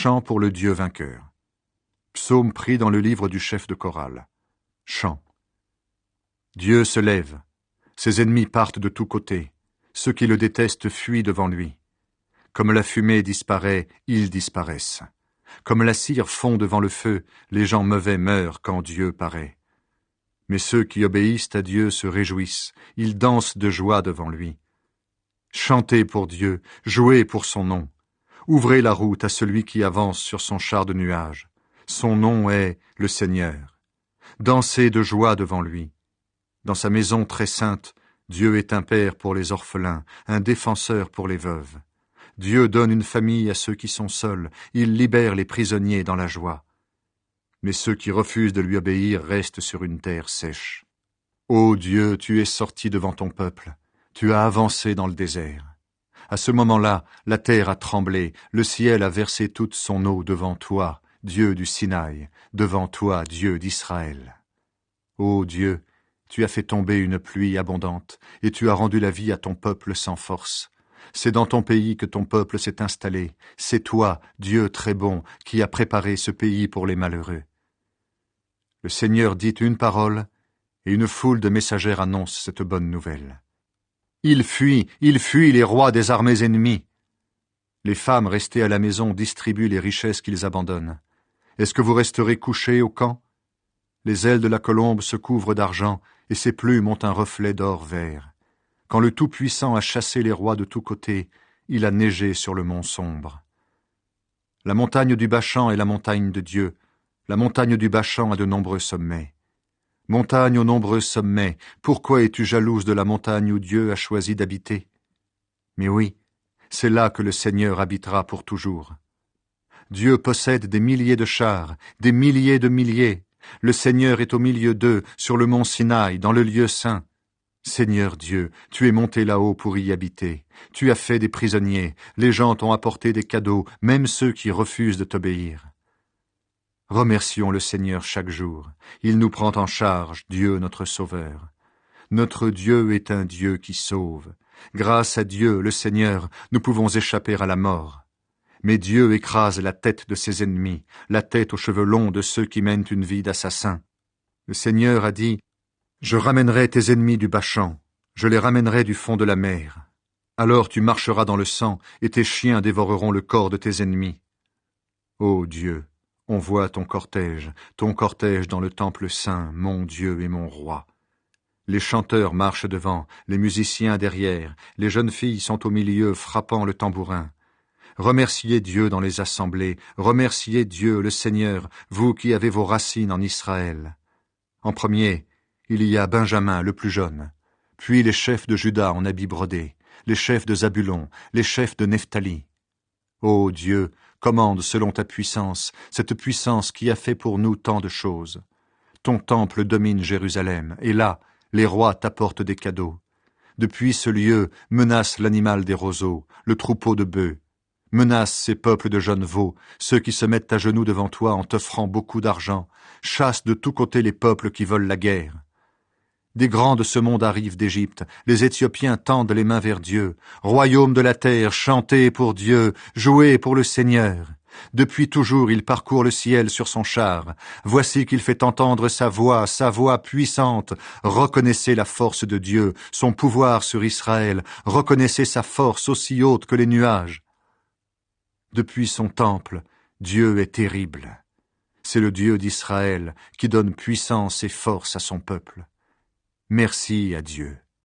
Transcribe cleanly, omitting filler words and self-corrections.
Chant pour le Dieu vainqueur. Psaume pris dans le livre du chef de chorale. Chant. Dieu se lève. Ses ennemis partent de tous côtés. Ceux qui le détestent fuient devant lui. Comme la fumée disparaît, ils disparaissent. Comme la cire fond devant le feu, les gens mauvais meurent quand Dieu paraît. Mais ceux qui obéissent à Dieu se réjouissent, ils dansent de joie devant lui. Chantez pour Dieu, jouez pour son nom. Ouvrez la route à celui qui avance sur son char de nuages. Son nom est le Seigneur. Dansez de joie devant lui. Dans sa maison très sainte, Dieu est un père pour les orphelins, un défenseur pour les veuves. Dieu donne une famille à ceux qui sont seuls, il libère les prisonniers dans la joie. Mais ceux qui refusent de lui obéir restent sur une terre sèche. Ô Dieu, tu es sorti devant ton peuple, tu as avancé dans le désert. À ce moment-là, la terre a tremblé, le ciel a versé toute son eau devant toi, Dieu du Sinaï, devant toi, Dieu d'Israël. Ô Dieu, tu as fait tomber une pluie abondante, et tu as rendu la vie à ton peuple sans force. C'est dans ton pays que ton peuple s'est installé. C'est toi, Dieu très bon, qui as préparé ce pays pour les malheureux. Le Seigneur dit une parole, et une foule de messagères annonce cette bonne nouvelle. Il fuit les rois des armées ennemies. Les femmes restées à la maison distribuent les richesses qu'ils abandonnent. Est-ce que vous resterez couchés au camp? Les ailes de la colombe se couvrent d'argent, et ses plumes ont un reflet d'or vert. Quand le Tout-Puissant a chassé les rois de tous côtés, il a neigé sur le mont sombre. La montagne du Bachan est la montagne de Dieu. La montagne du Bachan a de nombreux sommets. Montagne aux nombreux sommets, pourquoi es-tu jalouse de la montagne où Dieu a choisi d'habiter? Mais oui, c'est là que le Seigneur habitera pour toujours. Dieu possède des milliers de chars, des milliers de milliers. Le Seigneur est au milieu d'eux, sur le mont Sinaï, dans le lieu saint. Seigneur Dieu, tu es monté là-haut pour y habiter. Tu as fait des prisonniers, les gens t'ont apporté des cadeaux, même ceux qui refusent de t'obéir. Remercions le Seigneur chaque jour. Il nous prend en charge, Dieu notre Sauveur. Notre Dieu est un Dieu qui sauve. Grâce à Dieu, le Seigneur, nous pouvons échapper à la mort. Mais Dieu écrase la tête de ses ennemis, la tête aux cheveux longs de ceux qui mènent une vie d'assassins. Le Seigneur a dit, « Je ramènerai tes ennemis du Bachan, je les ramènerai du fond de la mer. Alors tu marcheras dans le sang, et tes chiens dévoreront le corps de tes ennemis. » Ô Dieu, on voit ton cortège dans le temple saint, mon Dieu et mon roi. Les chanteurs marchent devant, les musiciens derrière, les jeunes filles sont au milieu frappant le tambourin. Remerciez Dieu dans les assemblées, remerciez Dieu le Seigneur, vous qui avez vos racines en Israël. En premier, il y a Benjamin le plus jeune, puis les chefs de Juda en habits brodés, les chefs de Zabulon, les chefs de Nephtali. Ô Dieu, commande selon ta puissance, cette puissance qui a fait pour nous tant de choses. Ton temple domine Jérusalem, et là, les rois t'apportent des cadeaux. Depuis ce lieu, menace l'animal des roseaux, le troupeau de bœufs. Menace ces peuples de jeunes veaux, ceux qui se mettent à genoux devant toi en t'offrant beaucoup d'argent. Chasse de tous côtés les peuples qui veulent la guerre. Des grands de ce monde arrivent d'Égypte, les Éthiopiens tendent les mains vers Dieu. Royaume de la terre, chantez pour Dieu, jouez pour le Seigneur. Depuis toujours il parcourt le ciel sur son char. Voici qu'il fait entendre sa voix puissante. Reconnaissez la force de Dieu, son pouvoir sur Israël. Reconnaissez sa force aussi haute que les nuages. Depuis son temple, Dieu est terrible. C'est le Dieu d'Israël qui donne puissance et force à son peuple. Merci à Dieu.